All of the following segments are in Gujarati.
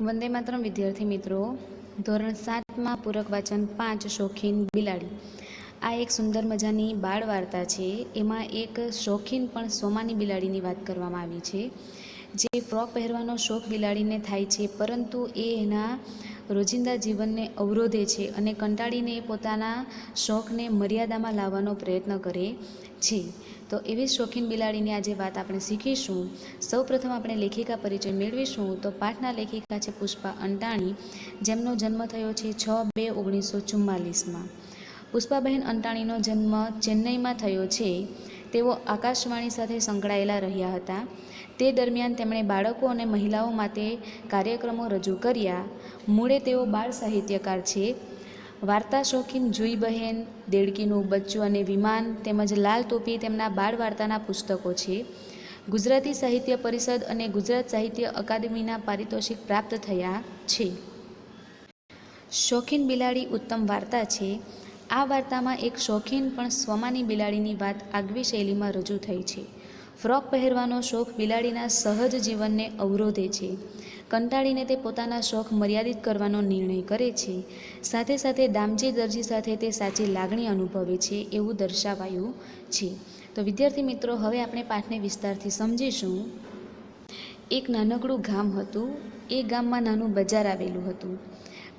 વંદે માતરમ વિદ્યાર્થી મિત્રો, ધોરણ 7માં પૂરક વાચન 5 શોખીન બિલાડી. આ એક સુંદર મજાની બાળ વાર્તા છે. એમાં એક શોખીન પણ સોમાની બિલાડીની વાત કરવામાં આવી છે, જે ફ્રોક પહેરવાનો શોખ બિલાડીને થાય છે, પરંતુ એ એના રોજિંદા જીવનને અવરોધે છે અને કંટાળીને પોતાના શોખને મર્યાદામાં લાવવાનો પ્રયત્ન કરે છે. તો એવી શોખીન બિલાડીની આજે વાત આપણે શીખીશું. સૌપ્રથમ આપણે લેખિકા પરિચય મેળવીશું. તો પાઠના લેખિકા છે પુષ્પા અંટાણી, જેમનો જન્મ થયો છે 6/2/1944માં. પુષ્પાબહેન અંટાણીનો જન્મ ચેન્નઈમાં થયો છે. તેઓ આકાશવાણી સાથે સંકળાયેલા રહ્યા હતા. તે દરમિયાન તેમણે બાળકો અને મહિલાઓ માટે કાર્યક્રમો રજૂ કર્યા. મૂળે તેઓ બાળ સાહિત્યકાર છે. વાર્તા શોખીન જુઈબહેન, દેડકીનું બચ્ચું અને વિમાન તેમજ લાલ ટોપી તેમના બાળ વાર્તાના પુસ્તકો છે. ગુજરાતી સાહિત્ય પરિષદ અને ગુજરાત સાહિત્ય અકાદમીના પારિતોષિક પ્રાપ્ત થયા છે. શોખીન બિલાડી ઉત્તમ વાર્તા છે. આ વાર્તામાં એક શોખીન પણ સ્વમાની બિલાડીની વાત આગવી શૈલીમાં રજૂ થઈ છે. ફ્રોક પહેરવાનો શોખ બિલાડીના સહજ જીવનને અવરોધે છે. કંટાળીને તે પોતાના શોખ મર્યાદિત કરવાનો નિર્ણય કરે છે. સાથે સાથે દામજી દરજી સાથે તે સાચી લાગણી અનુભવે છે એવું દર્શાવાયું છે. તો વિદ્યાર્થી મિત્રો, હવે આપણે પાઠને વિસ્તારથી સમજીશું. એક નાનકડું ગામ હતું. એ ગામમાં નાનું બજાર આવેલું હતું.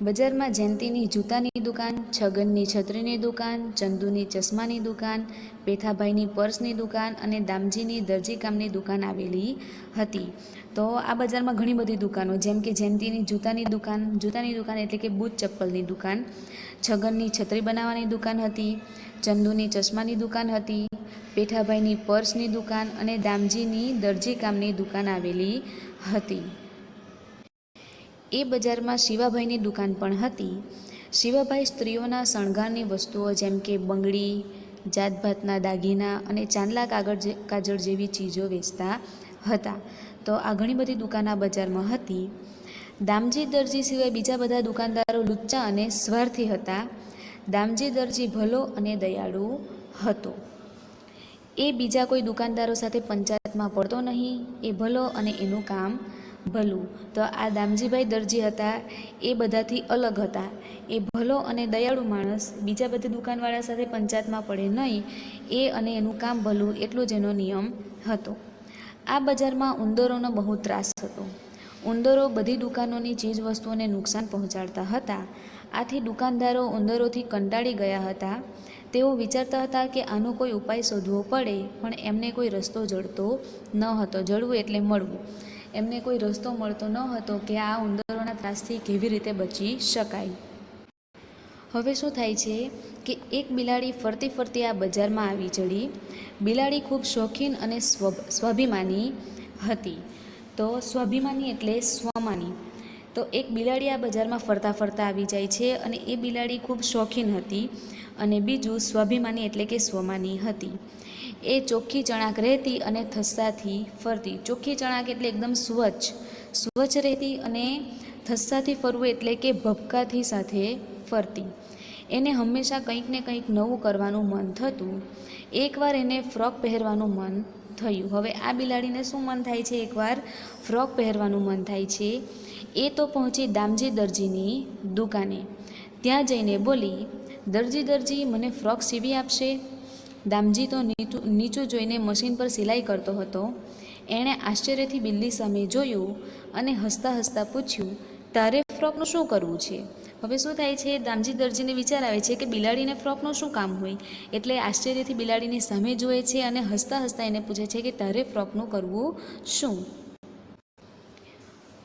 બજારમાં જયંતીની જૂતાની દુકાન, છગનની છત્રીની દુકાન, ચંદુની ચશ્માની દુકાન, પેથાભાઈની પર્સની દુકાન અને દામજીની દરજીકામની દુકાન આવેલી હતી. તો આ બજારમાં ઘણી બધી દુકાનો, જેમ કે જયંતીની જૂતાની દુકાન એટલે કે બૂટ ચપ્પલની દુકાન, છગનની છત્રી બનાવવાની દુકાન હતી, ચંદુની ચશ્માની દુકાન હતી, પેઠાભાઈની પર્સની દુકાન અને દામજીની દરજીકામની દુકાન આવેલી હતી. એ બજારમાં શિવાભાઈની દુકાન પણ હતી. શિવાભાઈ સ્ત્રીઓના શણગારની વસ્તુઓ જેમ કે બંગડી, જાતભાતના દાગીના અને ચાંદલા કાજળ જેવી ચીજો વેચતા હતા. તો આ ઘણી બધી દુકાન આ બજારમાં હતી. દામજી દરજી સિવાય બીજા બધા દુકાનદારો લુચ્ચા અને સ્વાર્થી હતા. દામજી દરજી ભલો અને દયાળુ હતો. એ બીજા કોઈ દુકાનદારો સાથે પંચાયતમાં પડતો નહીં. એ ભલો અને એનું કામ ભલું. તો આ દામજીભાઈ દરજી હતા એ બધાથી અલગ હતા. એ ભલો અને દયાળુ માણસ બીજા બધા દુકાનવાળા સાથે પંચાયતમાં પડે નહીં. એ અને એનું કામ ભલું, એટલો જ એનો નિયમ હતો. આ બજારમાં ઉંદરોનો બહુ ત્રાસ હતો. ઉંદરો બધી દુકાનોની ચીજ વસ્તુઓને નુકસાન પહોંચાડતા હતા. આથી દુકાનદારો ઉંદરોથી કંટાળી ગયા હતા. તેઓ વિચારતા હતા કે આનો કોઈ ઉપાય શોધવો પડે, પણ એમને કોઈ રસ્તો જડતો ન હતો. જડવું એટલે મળવું. એમને કોઈ રસ્તો મળતો ન હતો કે આ ઉંદરોના ત્રાસથી કેવી રીતે બચી શકાય. હવે શું થાય છે કે એક બિલાડી ફરતી ફરતી આ બજારમાં આવી ચડી. બિલાડી ખૂબ શોખીન અને સ્વાભિમાની હતી. તો સ્વાભિમાની એટલે સ્વમાની. તો એક બિલાડી આ બજારમાં ફરતા ફરતા આવી જાય છે અને એ બિલાડી ખૂબ શોખીન હતી અને બીજું સ્વાભિમાની એટલે કે સ્વમાની હતી. એ ચોખ્ખી ચણાક રહેતી અને થસ્સાથી ફરતી. ચોખ્ખી ચણાક એટલે એકદમ સ્વચ્છ રહેતી અને થસ્સાથી ફરવું એટલે કે ભપકાથી સાથે ફરતી. એને હંમેશા કંઈક ને કંઈક નવું કરવાનું મન થતું. એકવાર એને ફ્રોક પહેરવાનું મન થયું. હવે આ બિલાડીને શું મન થાય છે? એકવાર ફ્રોક પહેરવાનું મન થાય છે. એ તો પહોંચી દામજી દરજીની દુકાને. ત્યાં જઈને બોલી, દરજી મને ફ્રોક સીવી આપશે? દામજી તો નીચું જોઈને મશીન પર સિલાઈ કરતો હતો. એણે આશ્ચર્યથી બિલ્લી સામે જોયું અને હસતા હસતા પૂછ્યું, તારે ફ્રોકનું શું કરવું છે? હવે શું થાય છે? દામજી દરજીને વિચાર આવે છે કે બિલાડીને ફ્રોકનું શું કામ હોય. એટલે આશ્ચર્યથી બિલાડીની સામે જુએ છે અને હસતા હસતા એને પૂછે છે કે તારે ફ્રોકનું કરવું શું?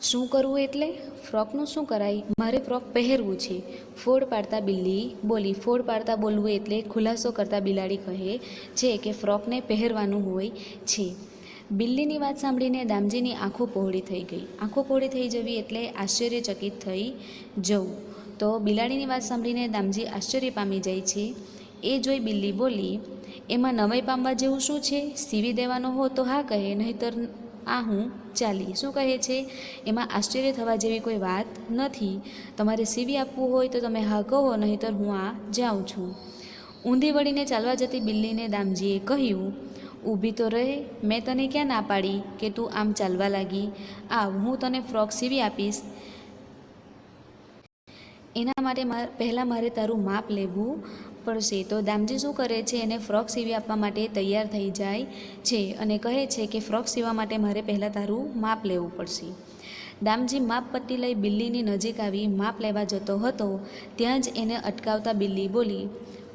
શું કરવું એટલે? ફ્રોકનું શું કરાય? મારે ફ્રોક પહેરવું છે. ફોડ પાડતા બિલ્લી બોલી. ફોડ પાડતા બોલવું એટલે ખુલાસો કરતા બિલાડી કહે છે કે ફ્રોકને પહેરવાનું હોય છે. બિલ્લીની વાત સાંભળીને દામજીની આંખો પહોળી થઈ ગઈ. આંખો પહોળી થઈ જવી એટલે આશ્ચર્યચકિત થઈ જવું. તો બિલાડીની વાત સાંભળીને દામજી આશ્ચર્ય પામી જાય છે. એ જોઈ બિલ્લી બોલી, એમાં નવાઈ પામવા જેવું શું છે? સીવી દેવાનો હો તો હા કહે, નહીંતર આ હું ચાલી. શું કહે છે? એમાં આશ્ચર્ય થવા જેવી કોઈ વાત નથી. તમારે સીવી આપવું હોય તો તમે હા કહો, નહીંતર હું આ જાઉં છું. ઊંધી વળીને ચાલવા જતી બિલ્લીને દામજીએ કહ્યું, ઊભી તો રહે, મેં તને ક્યાં ના પાડી કે તું આમ ચાલવા લાગી? આવ, હું તને ફ્રોક સીવી આપીશ. એના માટે પહેલાં મારે તારું માપ લેવું પડશે. તો દામજી શું કરે છે, એને ફ્રોક સીવી આપવા માટે તૈયાર થઈ જાય છે અને કહે છે કે ફ્રોક સીવવા માટે મારે પહેલાં તારું માપ લેવું પડશે. દામજી માપ પટ્ટી લઈ બિલ્લીની નજીક આવી માપ લેવા જતો હતો ત્યાં જ એને અટકાવતા બિલ્લી બોલી,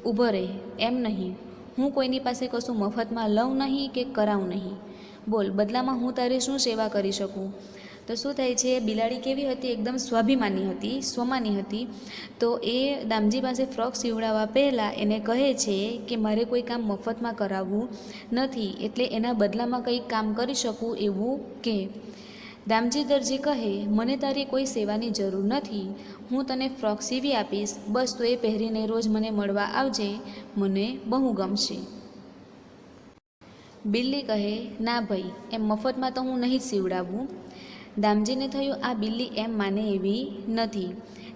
ઊભો રહે, એમ નહીં, હું કોઈની પાસે કશું મફતમાં લઉં નહીં કે કરાવું નહીં. બોલ, બદલામાં હું તારી શું સેવા કરી શકું? તો શું થાય છે, બિલાડી કેવી હતી, એકદમ સ્વાભિમાની હતી, સ્વમાની હતી. તો એ દામજી પાસે ફ્રોક સીવડાવવા પહેલાં એને કહે છે કે મારે કોઈ કામ મફતમાં કરાવવું નથી, એટલે એના બદલામાં કંઈક કામ કરી શકું એવું કે. દામજી દરજી કહે, મને તારી કોઈ સેવાની જરૂર નથી, હું તને ફ્રોક સીવી આપીશ, બસ તું એ પહેરીને રોજ મને મળવા આવજે, મને બહુ ગમશે. બિલ્લી કહે, ના ભાઈ, એમ મફતમાં તો હું નહીં જ સીવડાવું. દામજીને થયું આ બિલ્લી એમ માને એવી નથી.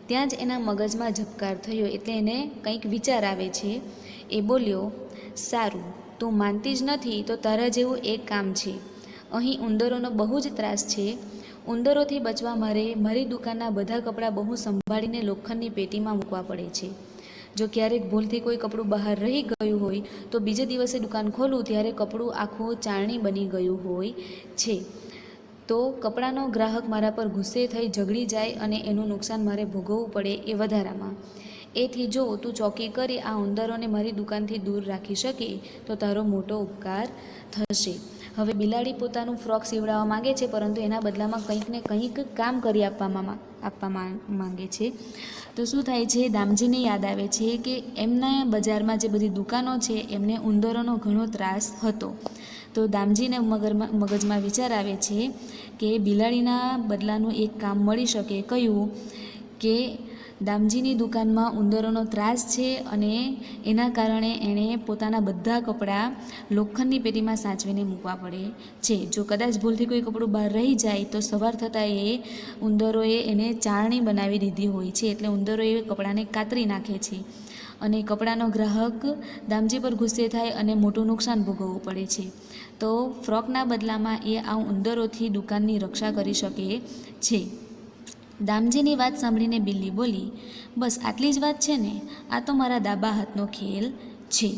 ત્યાં જ એના મગજમાં ઝબકાર થયો, એટલે એને કંઈક વિચાર આવે છે. એ બોલ્યો, સારું, તું માનતી જ નથી તો તારા જેવું એક કામ છે. અહીં ઉંદરોનો બહુ જ ત્રાસ છે. ઉંદરોથી બચવા મારે મારી દુકાનના બધા કપડાં બહુ સંભાળીને લોખંડની પેટીમાં મૂકવા પડે છે. જો ક્યારેક ભૂલથી કોઈ કપડું બહાર રહી ગયું હોય તો બીજે દિવસે દુકાન ખોલું ત્યારે કપડું આખું ચાળણી બની ગયું હોય છે. તો કપડાનો ગ્રાહક મારા પર ગુસ્સે થઈ ઝઘડી જાય અને એનું નુકસાન મારે ભોગવવું પડે એ વધારામાં. એથી જો તું ચોકી કરી આ ઉંદરોને મારી દુકાનથી દૂર રાખી શકે તો તારો મોટો ઉપકાર થશે. હવે બિલાડી પોતાનું ફ્રોક સીવડાવવા માંગે છે, પરંતુ એના બદલામાં કંઈક ને કંઈક કામ કરી આપવા માંગે છે. તો શું થાય છે, દામજીને યાદ આવે છે કે એમના બજારમાં જે બધી દુકાનો છે એમને ઉંદરોનો ઘણો ત્રાસ હતો. તો દામજીને મગજમાં વિચાર આવે છે કે બિલાડીના બદલાનું એક કામ મળી શકે. કયું કે દામજીની દુકાનમાં ઉંદરોનો ત્રાસ છે અને એના કારણે એણે પોતાના બધા કપડાં લોખંડની પેટીમાં સાચવીને મૂકવા પડે છે. જો કદાચ ભૂલથી કોઈ કપડું બહાર રહી જાય તો સવાર થતાં એ ઉંદરોએ એને ચાળણી બનાવી દીધી હોય છે, એટલે ઉંદરોએ કપડાને કાતરી નાખે છે અને કપડાનો ગ્રાહક દામજી પર ગુસ્સે થાય અને મોટું નુકસાન ભોગવવું પડે છે. તો ફ્રોકના બદલામાં એ આ ઉંદરોથી દુકાનની રક્ષા કરી શકે છે. દામજીની વાત સાંભળીને બિલ્લી બોલી, બસ આટલી જ વાત છે ને, આ તો મારા ડાબા હાથનો ખેલ છે.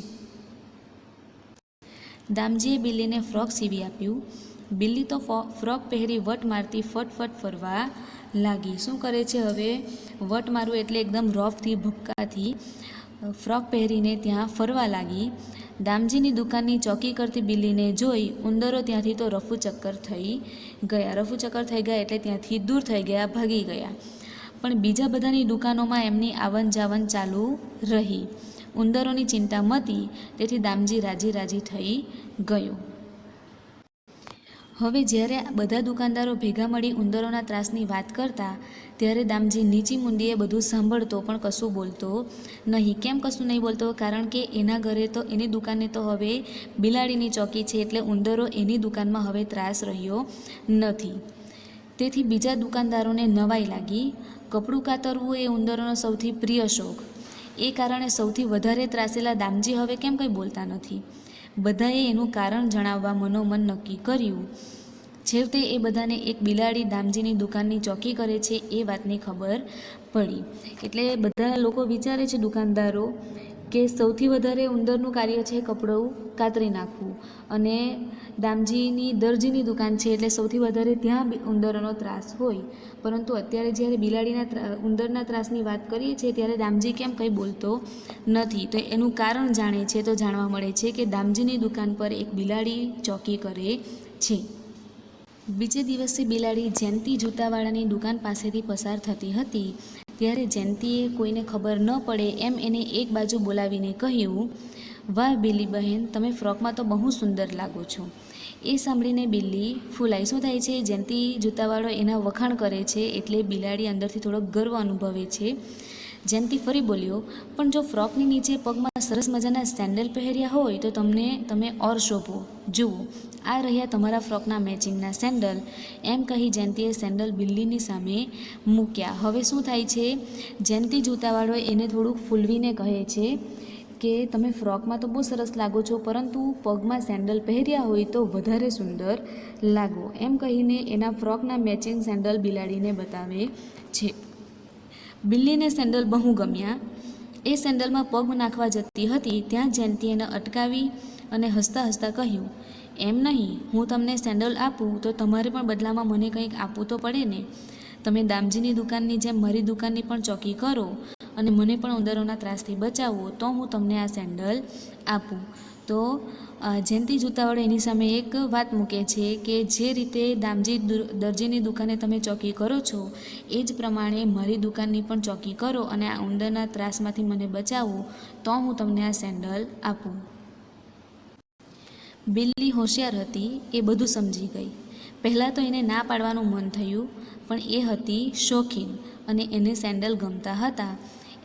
દામજીએ બિલ્લીને ફ્રોક સીવી આપ્યું. બિલ્લી તો ફ્રોક પહેરી વટ મારતી ફટફટ ફરવા લાગી. શું કરે છે હવે, વટ મારવું એટલે એકદમ રોફથી ભપકાથી ફ્રોક પહેરીને ત્યાં ફરવા લાગી. દામજીની દુકાનની ચોકી કરતી બિલ્લીને જોઈ ઉંદરો ત્યાંથી તો રફુચક્કર થઈ ગયા એટલે ત્યાંથી દૂર થઈ ગયા, ભાગી ગયા. પણ બીજા બધાની દુકાનોમાં એમની આવન જાવન ચાલુ રહી. ઉંદરોની ચિંતા મતી, તેથી દામજી રાજી થઈ ગયો. હવે જ્યારે બધા દુકાનદારો ભેગા મળી ઉંદરોના ત્રાસની વાત કરતા ત્યારે દામજી નીચી મુંડીએ બધું સાંભળતો પણ કશું બોલતો નહીં. કેમ કશું નહીં બોલતો? કારણ કે એના ઘરે તો એની દુકાને તો હવે બિલાડીની ચોકી છે, એટલે ઉંદરો એની દુકાનમાં હવે ત્રાસ રહ્યો નથી. તેથી બીજા દુકાનદારોને નવાઈ લાગી. કપડું કાતરવું એ ઉંદરોનો સૌથી પ્રિય શોખ. એ કારણે સૌથી વધારે ત્રાસેલા દામજી હવે કેમ કંઈ બોલતા નથી. બધાએ એનું કારણ જણાવવા મનોમન નક્કી કર્યું. છેવટે એ બધાને એક બિલાડી દામજીની દુકાનની ચોકી કરે છે એ વાતની ખબર પડી. એટલે બધા લોકો વિચારે છે, દુકાનદારો, કે સૌથી વધારે ઉંદરનું કાર્ય છે કપડું કાતરી નાખવું, અને દામજીની દરજીની દુકાન છે એટલે સૌથી વધારે ત્યાં ઉંદરોનો ત્રાસ હોય. પરંતુ અત્યારે જ્યારે ઉંદરના ત્રાસની વાત કરીએ છીએ ત્યારે દામજી કેમ કંઈ બોલતો નથી. તો એનું કારણ જાણે છે તો જાણવા મળે છે કે દામજીની દુકાન પર એક બિલાડી ચોકી કરે છે. બીજે દિવસે બિલાડી જયંતી જૂતાવાળાની દુકાન પાસેથી પસાર થતી હતી ત્યારે જયંતીએ કોઈને ખબર ન પડે એમ એને એક બાજુ બોલાવીને કહ્યું, વાહ બિલ્લી બહેન, તમે ફ્રોકમાં તો બહુ સુંદર લાગો છો. એ સાંભળીને બિલ્લી ફૂલાઈ. શું થાય છે, જયંતી જૂતાવાળો એના વખાણ કરે છે એટલે બિલાડી અંદરથી થોડોક ગર્વ અનુભવે છે. જયંતી ફરી બોલ્યો, પણ જો ફ્રોકની નીચે પગમાં સરસ મજાના સેન્ડલ પહેર્યા હોય તો તમે ઓર શોભો. જુઓ, આ રહ્યા તમારા ફ્રોકના મેચિંગના સેન્ડલ. એમ કહી જયંતીએ સેન્ડલ બિલ્લીની સામે મૂક્યા. હવે શું થાય છે, જયંતી જૂતાવાળો એને થોડુંક ફૂલવીને કહે છે કે તમે ફ્રોકમાં તો બહુ સરસ લાગો છો, પરંતુ પગમાં સેન્ડલ પહેર્યા હોય તો વધારે સુંદર લાગો. એમ કહીને એના ફ્રોકના મેચિંગ સેન્ડલ બિલાડીને બતાવે છે. બિલ્લીને સેન્ડલ બહુ ગમ્યા. એ સેન્ડલમાં પગ નાખવા જતી હતી ત્યાં જયંતી એને અટકાવી અને હસતા હસતા કહ્યું, એમ નહીં, હું તમને સેન્ડલ આપું તો તમારે પણ બદલામાં મને કંઈક આપવું તો પડે ને. તમે દામજીની દુકાનની જેમ મારી દુકાનની પણ ચોકી કરો અને મને પણ ઉંદરોના ત્રાસથી બચાવો તો હું તમને આ સેન્ડલ આપું. તો જયંતી જૂતાવાળો એની સામે એક વાત મૂકે છે કે જે રીતે દામજી દરજીની દુકાને તમે ચોકી કરો છો એ જ પ્રમાણે મારી દુકાનની પણ ચોકી કરો અને આ ઉંદરના ત્રાસમાંથી મને બચાવો તો હું તમને આ સેન્ડલ આપું. બિલ્લી હોશિયાર હતી, એ બધું સમજી ગઈ. પહેલાં તો એને ના પાડવાનું મન થયું, પણ એ હતી શોખીન અને એને સેન્ડલ ગમતા હતા.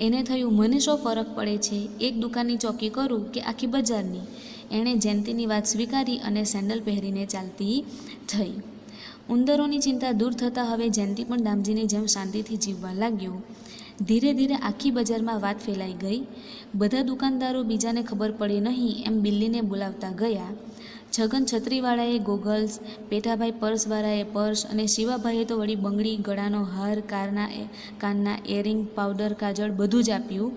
એને થયું, મને શો ફરક પડે છે, એક દુકાનની ચોકી કરું કે આખી બજારની. એણે જયંતીની વાત સ્વીકારી અને સેન્ડલ પહેરીને ચાલતી થઈ. ઉંદરોની ચિંતા દૂર થતાં હવે જયંતી પણ દામજીની જેમ શાંતિથી જીવવા લાગ્યો. ધીરે ધીરે આખી બજારમાં વાત ફેલાઈ ગઈ. બધા દુકાનદારો બીજાને ખબર પડે નહીં એમ બિલ્લીને બોલાવતા ગયા. છગન છત્રીવાળાએ ગોગલ્સ, પેઠાભાઈ પર્સવાળાએ પર્સ અને શિવાભાઈએ તો વળી બંગડી, ગળાનો હાર, કાનના એરિંગ, પાવડર, કાજળ બધું જ આપ્યું.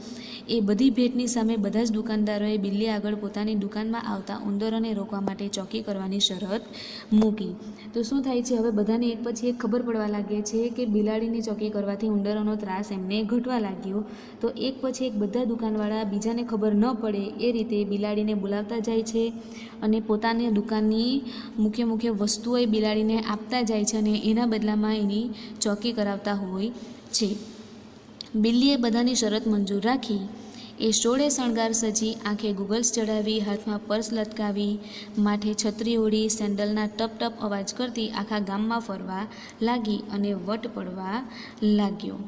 એ બધી ભેટની સામે બધા જ દુકાનદારોએ બિલ્લી આગળ પોતાની દુકાનમાં આવતા ઉંદરોને રોકવા માટે ચોકી કરવાની શરત મૂકી. તો શું થાય છે, હવે બધાને એક પછી એક ખબર પડવા લાગે છે કે બિલાડીની ચોકી કરવાથી ઉંદરોનો ત્રાસ એમને ઘટવા લાગ્યો. તો એક પછી એક બધા દુકાનવાળા બીજાને ખબર ન પડે એ રીતે બિલાડીને બોલાવતા જાય છે અને પોતાની દુકાનની મુખ્ય વસ્તુઓ એ બિલાડીને આપતા જાય છે અને એના બદલામાં એની ચોકી કરાવતા હોય છે. બિલ્લીએ બધાની શરત મંજૂર રાખી. એ સોળે શણગાર સજી, આંખે ગૂગલ્સ ચડાવી, હાથમાં પર્સ લટકાવી, માથે છત્રી ઓઢી, સેન્ડલના ટપ ટપ અવાજ કરતી આખા ગામમાં ફરવા લાગી અને વટ પડવા લાગ્યો.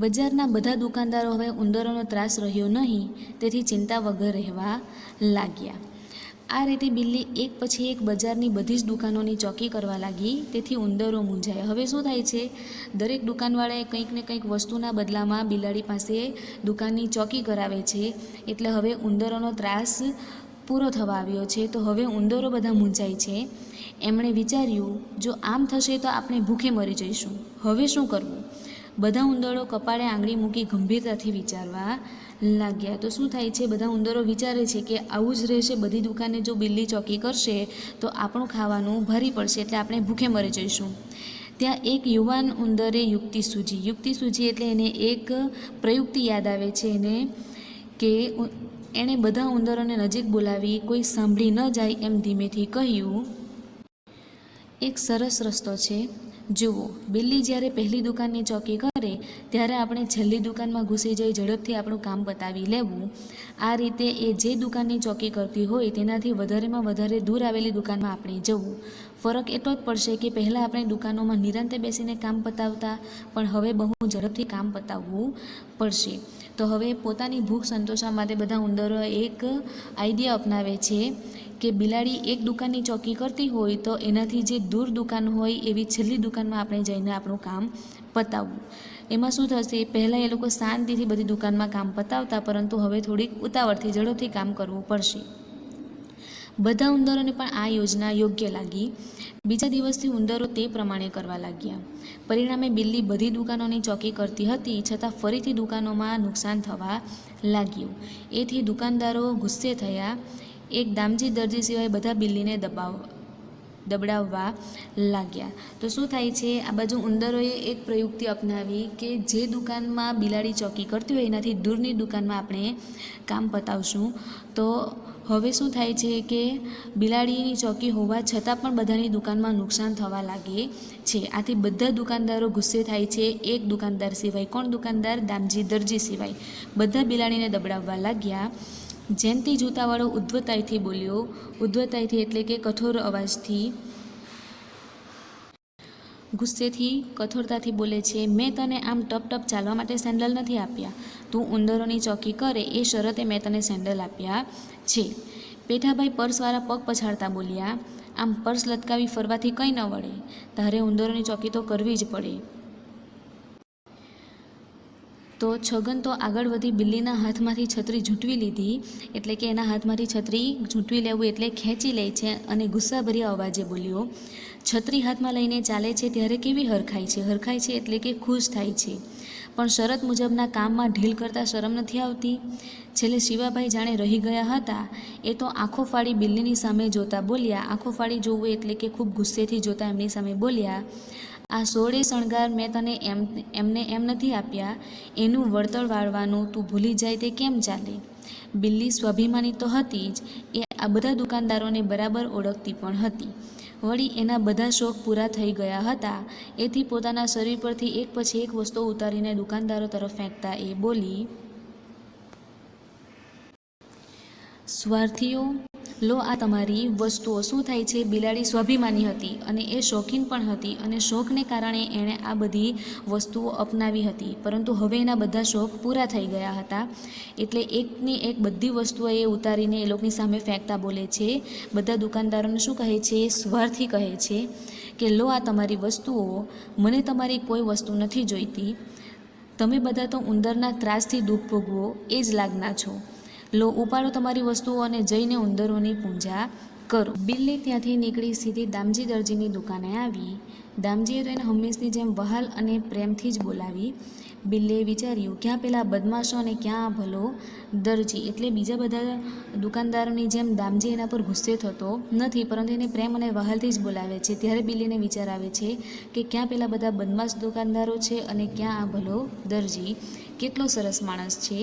બજારના બધા દુકાનદારો હવે ઉંદરોનો ત્રાસ રહ્યો નહીં તેથી ચિંતા વગર રહેવા લાગ્યા. આ રીતે બિલ્લી એક પછી એક બજારની બધી જ દુકાનોની ચોકી કરવા લાગી. તેથી ઉંદરો મૂંઝાયા. હવે શું થાય છે, દરેક દુકાનવાળાએ કંઈક ને કંઈક વસ્તુના બદલામાં બિલાડી પાસે દુકાનની ચોકી કરાવે છે. એટલે હવે ઉંદરોનો ત્રાસ પૂરો થવા આવ્યો છે. તો હવે ઉંદરો બધા મૂંઝાય છે. એમણે વિચાર્યું, જો આમ થશે તો આપણે ભૂખે મરી જઈશું. હવે શું કરવું? બધા ઉંદરો કપાળે આંગળી મૂકી ગંભીરતાથી વિચારવા લાગ્યા. તો શું થાય છે, બધા ઉંદરો વિચારે છે કે આવું જ રહેશે, બધી દુકાને જો બિલ્લી ચોકી કરશે તો આપણું ખાવાનું ભારી પડશે, એટલે આપણે ભૂખે મરી જઈશું. ત્યાં એક યુવાન ઉંદરે યુક્તિ સૂજી એટલે એને એક પ્રયુક્તિ યાદ આવે છે એને કે એણે બધા ઉંદરોને નજીક બોલાવી કોઈ સાંભળી ન જાય એમ ધીમેથી કહ્યું, એક સરસ રસ્તો છે. જુઓ, બિલ્લી જ્યારે પહેલી દુકાનની ચોકી કરે ત્યારે આપણે છેલ્લી દુકાનમાં ઘૂસી જઈ ઝડપથી આપણું કામ પતાવી લેવું. આ રીતે એ જે દુકાનની ચોકી કરતી હોય તેનાથી વધારેમાં વધારે દૂર આવેલી દુકાનમાં આપણે જવું. ફરક એટલો જ પડશે કે પહેલાં આપણે દુકાનોમાં નિરાંતે બેસીને કામ પતાવતા, પણ હવે બહુ ઝડપથી કામ પતાવવું પડશે. તો હવે પોતાની ભૂખ સંતોષવા માટે બધા ઉંદરો એક આઈડિયા અપનાવે છે કે બિલાડી એક દુકાનની ચોકી કરતી હોય તો એનાથી જે દૂર દુકાન હોય એવી છેલ્લી દુકાનમાં આપણે જઈને આપણું કામ પતાવવું. એમાં શું થશે, પહેલાં એ લોકો શાંતિથી બધી દુકાનમાં કામ પતાવતા, પરંતુ હવે થોડીક ઉતાવળથી ઝડપથી કામ કરવું પડશે. બધા ઉંદરોને પણ આ યોજના યોગ્ય લાગી. બીજા દિવસથી ઉંદરો તે પ્રમાણે કરવા લાગ્યા. પરિણામે બિલ્લી બધી દુકાનોની ચોકી કરતી હતી છતાં ફરીથી દુકાનોમાં નુકસાન થવા લાગ્યું. એથી દુકાનદારો ગુસ્સે થયા. એક દામજી દરજી સિવાય બધા બિલ્લીને દબડાવવા લાગ્યા. તો શું થાય છે, આ બાજુ ઉંદરોએ એક પ્રયુક્તિ અપનાવી કે જે દુકાનમાં બિલાડી ચોકી કરતી હોય એનાથી દૂરની દુકાનમાં આપણે કામ પતાવશું. તો હવે શું થાય છે કે બિલાડીની ચોકી હોવા છતાં પણ બધાની દુકાનમાં નુકસાન થવા લાગે છે. આથી બધા દુકાનદારો ગુસ્સે થાય છે, એક દુકાનદાર સિવાય. કોણ દુકાનદાર? દામજી દરજી સિવાય. બધા બિલાડીને દબડાવવા લાગ્યા. જયંતી જૂતાવાળો ઉદ્ધતાઈથી બોલ્યો. ઉદ્ધતાઈથી એટલે કે કઠોર અવાજથી, ગુસ્સેથી, કઠોરતાથી બોલે છે, મેં તને આમ ટપ ટપ ચાલવા માટે સેન્ડલ નથી આપ્યા. તું ઉંદરોની ચોકી કરે એ શરતે મેં તને સેન્ડલ આપ્યા છે. પેઠાભાઈ પર્સવાળા પગ પછાડતા બોલ્યા, આમ પર્સ લટકાવી ફરવાથી કંઈ ન વળે. તારે ઉંદરોની ચોકી તો કરવી જ પડે. તો છગન તો આગળ વધી બિલ્લીના હાથમાંથી છત્રી ઝૂંટવી લીધી, એટલે કે એના હાથમાંથી છત્રી ઝૂંટવી લેવું એટલે ખેંચી લે છે અને ગુસ્સાભર્યા અવાજે બોલ્યો, છત્રી હાથમાં લઈને ચાલે છે ત્યારે કેવી હરખાય છે? હરખાય છે એટલે કે ખુશ થાય છે, પણ શરત મુજબના કામમાં ઢીલ કરતાં શરમ નથી આવતી? છેલ્લે શિવાભાઈ જાણે રહી ગયા હતા. એ તો આંખો ફાડી બિલ્લીની સામે જોતા બોલ્યા, આંખો ફાડી જોવું એટલે કે ખૂબ ગુસ્સેથી જોતા એમની સામે બોલ્યા, આ 16 શણગાર મેં તને એમને એમ નથી આપ્યા, એનું વળતર વાળવાનું તું ભૂલી જાય તે કેમ ચાલે? બિલ્લી સ્વાભિમાની તો હતી જ, એ આ બધા દુકાનદારોને બરાબર ઓળખતી પણ હતી. વળી એના બધા શોખ પૂરા થઈ ગયા હતા. એથી પોતાના શરીર પરથી એક પછી એક વસ્તુઓ ઉતારીને દુકાનદારો તરફ ફેંકતા એ બોલી, સ્વાર્થીઓ, લો આ તમારી વસ્તુઓ. શું થાય છે? બિલાડી સ્વાભિમાની હતી અને એ શોખીન પણ હતી અને શોખને કારણે એણે આ બધી વસ્તુઓ અપનાવી હતી, પરંતુ હવે એના બધા શોખ પૂરા થઈ ગયા હતા. એટલે એકની એક બધી વસ્તુઓ એ ઉતારીને એ લોકોની સામે ફેંકતા બોલે છે. બધા દુકાનદારોને શું કહે છે? સ્વાર્થી કહે છે કે લો આ તમારી વસ્તુઓ, મને તમારી કોઈ વસ્તુ નથી જોઈતી. તમે બધા તો ઉંદરના ત્રાસથી દુઃખ ભોગવો એ જ લાગના છો. લો ઉપાડો તમારી વસ્તુઓ અને જઈને ઉંદરોની પૂજા કરો. બિલ્લી ત્યાંથી નીકળી સીધી દામજી દરજીની દુકાને આવી. દામજીએ તો એને હંમેશની જેમ વહાલ અને પ્રેમથી જ બોલાવી. બિલ્લીએ વિચાર્યું, ક્યાં પેલા બદમાશો અને ક્યાં ભલો દરજી. એટલે બીજા બધા દુકાનદારોની જેમ દામજી એના પર ગુસ્સે થતો નથી, પરંતુ એને પ્રેમ અને વહાલથી જ બોલાવે છે. ત્યારે બિલ્લીને વિચાર આવે છે કે ક્યાં પેલા બધા બદમાશ દુકાનદારો છે અને ક્યાં આ ભલો દરજી. કેટલો સરસ માણસ છે.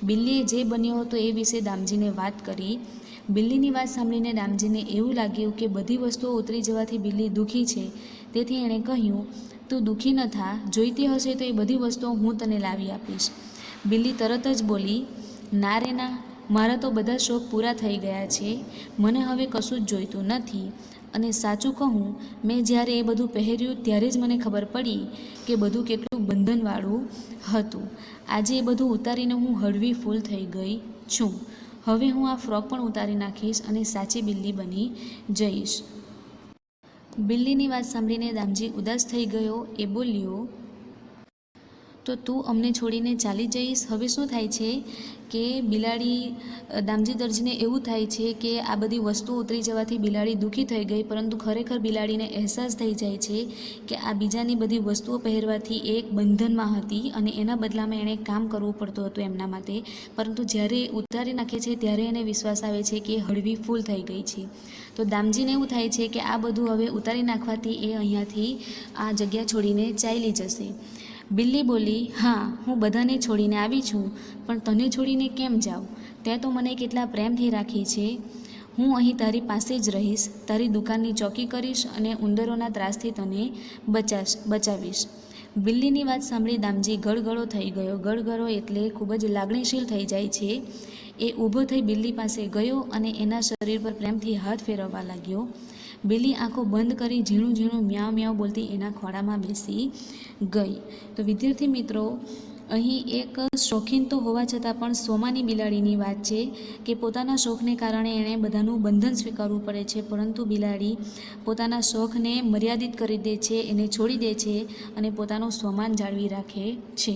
બિલ્લીએ જે બન્યો હતો એ વિશે દામજીને વાત કરી. બિલ્લીની વાત સાંભળીને દામજીને એવું લાગ્યું કે બધી વસ્તુઓ ઉતરી જવાથી બિલ્લી દુઃખી છે. તેથી એણે કહ્યું, તું દુઃખી ન થા, જોઈતી હશે તો એ બધી વસ્તુઓ હું તને લાવી આપીશ. બિલ્લી તરત જ બોલી, ના રે ના, મારા તો બધા શોખ પૂરા થઈ ગયા છે, મને હવે કશું જ જોઈતું નથી. અને સાચું કહું, મેં જ્યારે એ બધું પહેર્યું ત્યારે જ મને ખબર પડી કે બધું કેટલું બંધનવાળું હતું. આજે એ બધું ઉતારીને હું હળવી ફૂલ થઈ ગઈ છું. હવે હું આ ફ્રોક પણ ઉતારી નાખીશ અને સાચી બિલ્લી બની જઈશ. બિલ્લીની વાત સાંભળીને દામજી ઉદાસ થઈ ગયો. એ બોલ્યો, તો તું અમને છોડીને ચાલી જઈશ? હવે શું થાય છે કે દામજી દરજીને એવું થાય છે કે આ બધી વસ્તુ ઉતરી જવાથી બિલાડી દુઃખી થઈ ગઈ, પરંતુ ખરેખર બિલાડીને અહેસાસ થઈ જાય છે કે આ બીજાની બધી વસ્તુઓ પહેરવાથી એક બંધનમાં હતી અને એના બદલામાં એણે કામ કરવું પડતું હતું એમના માટે. પરંતુ જ્યારે ઉતારી નાખે છે ત્યારે એને વિશ્વાસ આવે છે કે હળવી ફૂલ થઈ ગઈ છે. તો દામજીને એવું થાય છે કે આ બધું હવે ઉતારી નાખવાથી એ અહીંયાથી આ જગ્યા છોડીને ચાલી જશે. બિલ્લી બોલી, હા, હું બધાને છોડીને આવી છું, પણ તને છોડીને કેમ જાઉં? તે તો મને કેટલા પ્રેમથી રાખી છે. હું અહીં તારી પાસે જ રહીશ, તારી દુકાનની ચોકી કરીશ અને ઉંદરોના ત્રાસથી તને બચાવીશ. બિલ્લીની વાત સાંભળી દામજી ગળગળો થઈ ગયો. ગળગળો એટલે ખૂબ જ લાગણીશીલ થઈ જાય છે. એ ઊભો થઈ બિલ્લી પાસે ગયો અને એના શરીર પર પ્રેમથી હાથ ફેરવવા લાગ્યો. બિલ્લી આંખો બંધ કરી ઝીણું ઝીણું મ્યાઉ મ્યાઉ બોલતી એના ખોળામાં બેસી ગઈ. તો વિદ્યાર્થી મિત્રો, અહીં એક શોખીન તો હોવા છતાં પણ સ્વમાની બિલાડીની વાત છે કે પોતાના શોખને કારણે એણે બધાનું બંધન સ્વીકારવું પડે છે, પરંતુ બિલાડી પોતાના શોખને મર્યાદિત કરી દે છે, એને છોડી દે છે અને પોતાનું સ્વમાન જાળવી રાખે છે.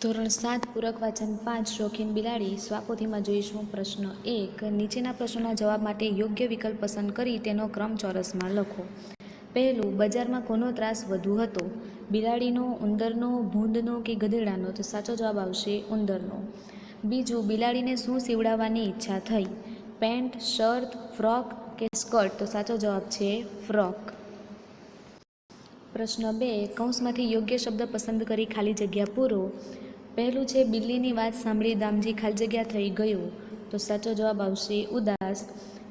ધોરણ 7 પૂરક વાચન 5 શોખીન બિલાડી. સ્વાપોથીમાં જોઈશું પ્રશ્ન 1. નીચેના પ્રશ્નોના જવાબ માટે યોગ્ય વિકલ્પ પસંદ કરી તેનો ક્રમ ચોરસમાં લખો. પહેલું, બજારમાં કોનો ત્રાસ વધુ હતો? બિલાડીનો, ઉંદરનો, ભૂંડનો કે ગધેડાનો? તો સાચો જવાબ આવશે ઉંદરનો. બીજું, બિલાડીને શું સીવડાવવાની ઈચ્છા થઈ? પેન્ટ, શર્ટ, ફ્રોક કે સ્કર્ટ? તો સાચો જવાબ છે ફ્રોક. પ્રશ્ન 2. કૌંસમાંથી યોગ્ય શબ્દ પસંદ કરી ખાલી જગ્યા પૂરો. પહેલું છે, બિલ્લીની વાત સાંભળી દામજી ખાલી જગ્યા થઈ ગયો. તો સાચો જવાબ આવશે ઉદાસ.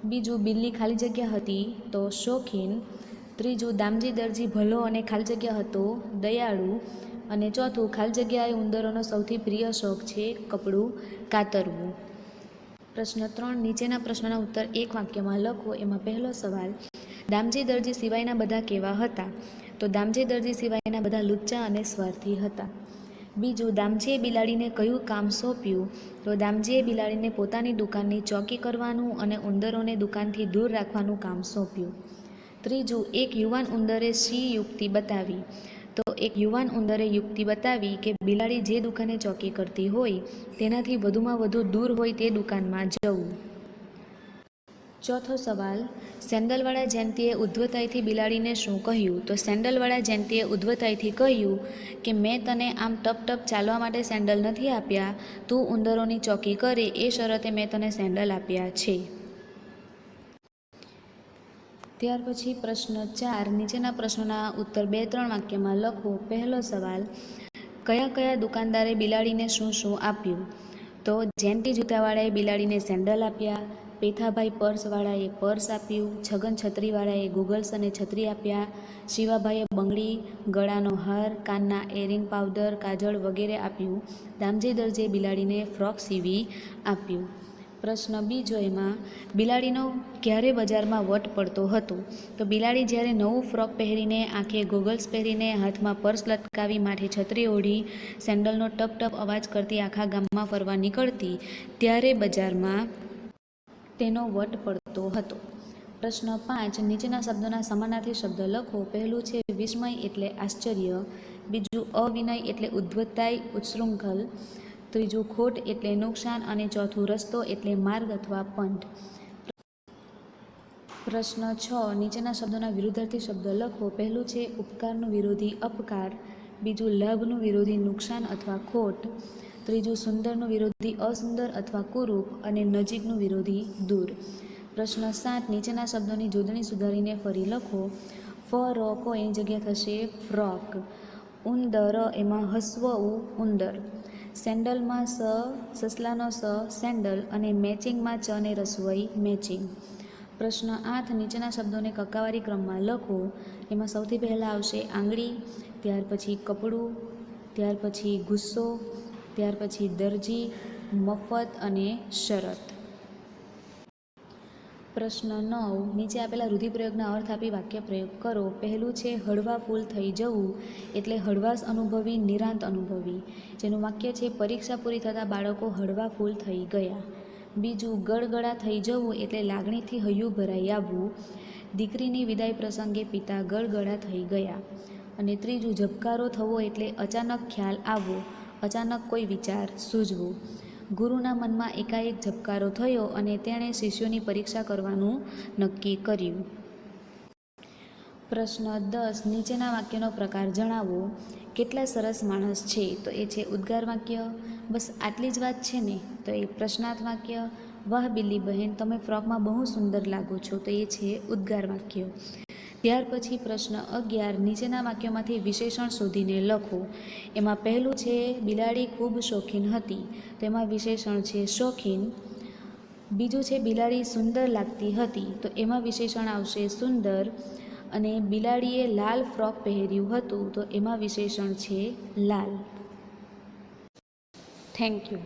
બીજું, બિલ્લી ખાલી જગ્યા હતી તો શોખીન. ત્રીજું, દામજી દરજી ભલો અને ખાલી જગ્યા હતો દયાળુ. અને ચોથું, ખાલી જગ્યા એ ઉંદરોનો સૌથી પ્રિય શોખ છે કપડું કાતરવું. પ્રશ્ન 3. નીચેના પ્રશ્નોના ઉત્તર એક વાક્યમાં લખો. એમાં પહેલો સવાલ, દામજી દરજી સિવાયના બધા કેવા હતા? તો દામજી દરજી સિવાયના બધા લુચ્ચા અને સ્વાર્થી હતા. બીજું, દામજીએ બિલાડીને કયું કામ સોંપ્યું? તો દામજીએ બિલાડીને પોતાની દુકાનની ચોકી કરવાનું અને ઉંદરોને દુકાનથી દૂર રાખવાનું કામ સોંપ્યું. ત્રીજું, એક યુવાન ઉંદરે શી યુક્તિ બતાવી? તો એક યુવાન ઉંદરે યુક્તિ બતાવી કે બિલાડી જે દુકાને ચોકી કરતી હોય તેનાથી વધુમાં વધુ દૂર હોય તે દુકાનમાં જવું. ચોથો સવાલ, સેન્ડલવાળા જયંતીએ ઉદ્ધતાઈથી બિલાડીને શું કહ્યું? તો સેન્ડલવાળા જયંતીએ ઉદ્ધતાઈથી કહ્યું કે મેં તને આમ ટપ ટપ ચાલવા માટે સેન્ડલ નથી આપ્યા, તું ઉંદરોની ચોકી કરે એ શરતે મેં તને સેન્ડલ આપ્યા છે. ત્યાર પછી પ્રશ્ન 4, નીચેના પ્રશ્નોના ઉત્તર 2-3 વાક્યમાં લખો. પહેલો સવાલ, કયા કયા દુકાનદારે બિલાડીને શું શું આપ્યું? તો જયંતી જૂતાવાળાએ બિલાડીને સેન્ડલ આપ્યા, પેથાભાઈ પર્સવાળાએ પર્સ આપ્યું, છગન છત્રીવાળાએ ગોગલ્સ અને છત્રી આપ્યા, શિવાભાઈએ બંગડી, ગળાનો હાર, કાનના એરિંગ, પાવડર, કાજળ વગેરે આપ્યું, દામજી દરજીએ બિલાડીને ફ્રોક સીવી આપ્યું. પ્રશ્ન બીજો, એમાં બિલાડીનો ક્યારે બજારમાં વટ પડતો હતો? તો બિલાડી જ્યારે નવું ફ્રોક પહેરીને, આંખે ગોગલ્સ પહેરીને, હાથમાં પર્સ લટકાવી, માથે છત્રી ઓઢી, સેન્ડલનો ટપ ટપ અવાજ કરતી આખા ગામમાં ફરવા નીકળતી ત્યારે બજારમાં તેનો વટ પડતો હતો. પ્રશ્ન 5, નીચેના શબ્દોના સમાનાર્થી શબ્દ લખો. પહેલું છે વિસ્મય એટલે આશ્ચર્ય, બીજું અવિનય એટલે ઉદ્ધતાઈ, ઉચ્છૃંખલ, ત્રીજું ખોટ એટલે નુકસાન અને ચોથું રસ્તો એટલે માર્ગ અથવા પંથ. પ્રશ્ન 6, નીચેના શબ્દોના વિરુદ્ધાર્થી શબ્દ લખો. પહેલું છે ઉપકારનું વિરોધી અપકાર, બીજું લાભનું વિરોધી નુકસાન અથવા ખોટ, ત્રીજું સુંદરનું વિરોધી અસુંદર અથવા કુરૂપ અને નજીકનું વિરોધી દૂર. પ્રશ્ન 7, નીચેના શબ્દોની જોડણી સુધારીને ફરી લખો. ફ્રોકો એની જગ્યા થશે ફ્રોક, ઉંદર એમાં હસવું ઉંદર, સેન્ડલમાં સસલાનો સેન્ડલ અને મેચિંગમાં ચ ને રસોઈ મેચિંગ. પ્રશ્ન 8, નીચેના શબ્દોને કક્કાવારી ક્રમમાં લખો. એમાં સૌથી પહેલાં આવશે આંગળી, ત્યાર પછી કપડું, ત્યાર પછી ગુસ્સો, ત્યાર પછી દરજી, મફત અને શરત. પ્રશ્ન 9, નીચે આપેલા રૂઢિપ્રયોગના અર્થ આપી વાક્ય પ્રયોગ કરો. પહેલું છે હળવા ફૂલ થઈ જવું એટલે હળવાશ અનુભવી, નિરાંત અનુભવી, જેનું વાક્ય છે પરીક્ષા પૂરી થતાં બાળકો હળવા ફૂલ થઈ ગયા. બીજું ગળગળા થઈ જવું એટલે લાગણીથી હૈયું ભરાઈ આવવું, દીકરીની વિદાય પ્રસંગે પિતા ગળગળા થઈ ગયા. અને ત્રીજું ઝબકારો થવો એટલે અચાનક ખ્યાલ આવવો, અચાનક કોઈ વિચાર સૂઝવો. ગુરુના મનમાં એકાએક ઝબકારો થયો અને તેણે શિષ્યોની પરીક્ષા કરવાનું નક્કી કર્યું. પ્રશ્ન 10, નીચેના વાક્યનો પ્રકાર જણાવો. કેટલા સરસ માણસ છે? તો એ છે ઉદ્ગાર વાક્ય. બસ આટલી જ વાત છે ને? તો એ પ્રશ્નાર્થ વાક્ય. વાહ બિલ્લી બહેન, તમે ફ્રોકમાં બહુ સુંદર લાગો છો, તો એ છે ઉદ્ગાર વાક્ય. ત્યાર પછી પ્રશ્ન 11, નીચેના વાક્યોમાંથી વિશેષણ શોધીને લખો. એમાં પહેલું છે બિલાડી ખૂબ શોખીન હતી, તો એમાં વિશેષણ છે શોખીન. બીજું છે બિલાડી સુંદર લાગતી હતી, તો એમાં વિશેષણ આવશે સુંદર. અને બિલાડીએ લાલ ફ્રોક પહેર્યું હતું, તો એમાં વિશેષણ છે લાલ. Thank you.